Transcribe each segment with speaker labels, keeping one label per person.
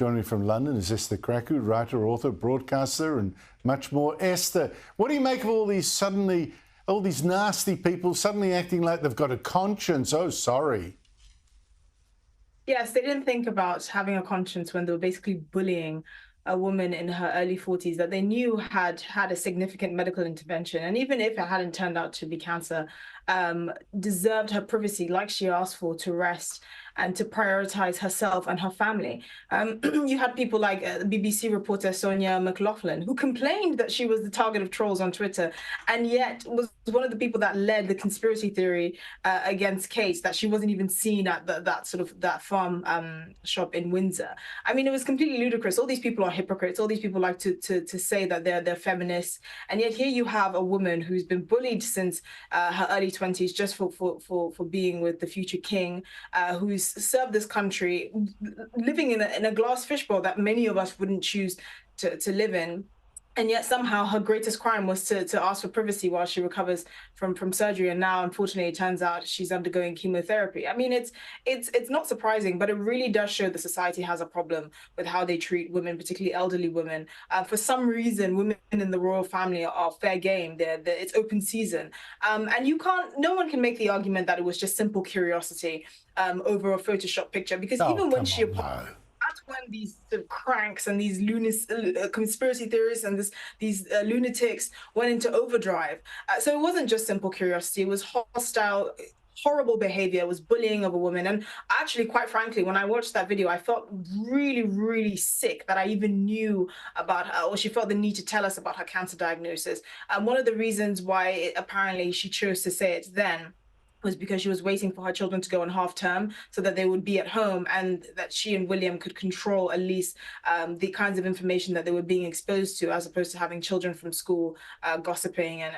Speaker 1: Joining me from London is Esther Krakue, writer, author, broadcaster, and much more. Esther, what do you make of all these nasty people suddenly acting like they've got a conscience? Oh, sorry.
Speaker 2: Yes, they didn't think about having a conscience when they were basically bullying a woman in her early 40s that they knew had had a significant medical intervention. And even if it hadn't turned out to be cancer, deserved her privacy like she asked for, to rest and to prioritize herself and her family. You had people like BBC reporter Sonia McLaughlin, who complained that she was the target of trolls on Twitter, and yet was one of the people that led the conspiracy theory against Kate, that she wasn't even seen at that farm shop in Windsor. I mean, it was completely ludicrous. All these people are hypocrites. All these people like to say that they're feminists, and yet here you have a woman who's been bullied since her early 20s just for being with the future king, who's served this country, living in a glass fishbowl that many of us wouldn't choose to live in. And yet somehow her greatest crime was to ask for privacy while she recovers from surgery. And now, unfortunately, it turns out she's undergoing chemotherapy. I mean, it's not surprising, but it really does show that society has a problem with how they treat women, particularly elderly women. For some reason, women in the royal family are fair game. It's open season. And no one can make the argument that it was just simple curiosity over a Photoshop picture, because even when she that's when these cranks and these conspiracy theorists and these lunatics went into overdrive. So it wasn't just simple curiosity. It was hostile, horrible behavior. It was bullying of a woman. And actually, quite frankly, when I watched that video, I felt really, really sick that I even knew about her, or she felt the need to tell us about her cancer diagnosis. One of the reasons why apparently she chose to say it then was because she was waiting for her children to go on half term so that they would be at home, and that she and William could control at least the kinds of information that they were being exposed to, as opposed to having children from school gossiping and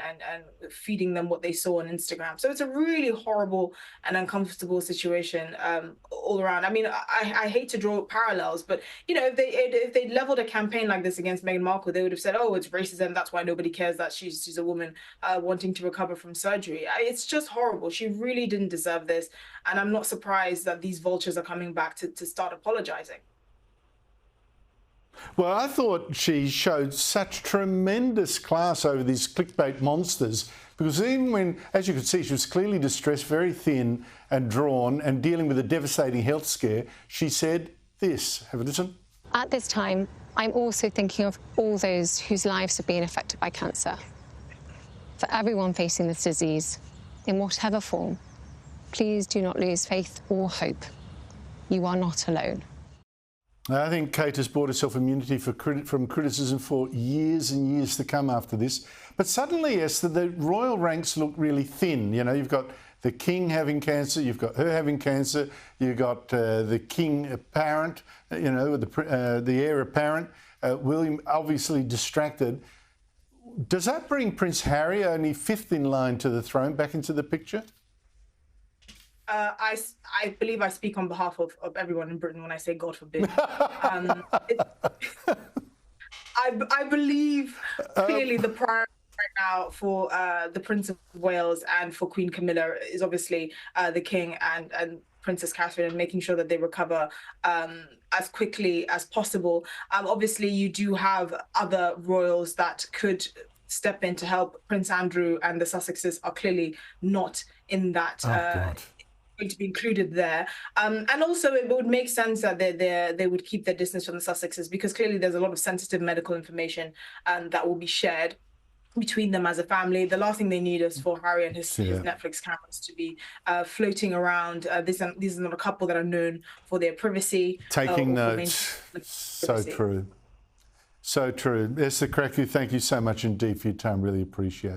Speaker 2: feeding them what they saw on Instagram. So it's a really horrible and uncomfortable situation all around. I mean, I hate to draw parallels, but you know, if they leveled a campaign like this against Meghan Markle, they would have said, "Oh, it's racism. That's why nobody cares that she's a woman wanting to recover from surgery." It's just horrible. She really didn't deserve this, and I'm not surprised that these vultures are coming back to start apologizing.
Speaker 1: Well, I thought she showed such tremendous class over these clickbait monsters, because even when, as you could see, she was clearly distressed, very thin and drawn, and dealing with a devastating health scare, she said this. Have a listen.
Speaker 3: At this time, I'm also thinking of all those whose lives have been affected by cancer. For everyone facing this disease, in whatever form, please do not lose faith or hope. You are not alone.
Speaker 1: I think Kate has bought herself immunity from criticism for years and years to come after this. But suddenly, Esther, the royal ranks look really thin. You know, you've got the king having cancer, you've got her having cancer, you've got the king apparent, you know, the heir apparent, William obviously distracted. Does that bring Prince Harry, only fifth in line to the throne, back into the picture?
Speaker 2: I believe I speak on behalf of everyone in Britain when I say God forbid. I believe clearly the priority right now for the Prince of Wales and for Queen Camilla is obviously the King and Princess Catherine, and making sure that they recover as quickly as possible. Obviously, you do have other royals that could step in to help. Prince Andrew and the Sussexes are clearly not in that. Going to be included there, and also it would make sense that they would keep their distance from the Sussexes, because clearly there's a lot of sensitive medical information that will be shared between them as a family. The last thing they need is for Harry and his Netflix cameras to be floating around. These are not a couple that are known for their privacy.
Speaker 1: Taking notes. So true. So true. Esther Krakue, thank you so much indeed for your time. Really appreciate it.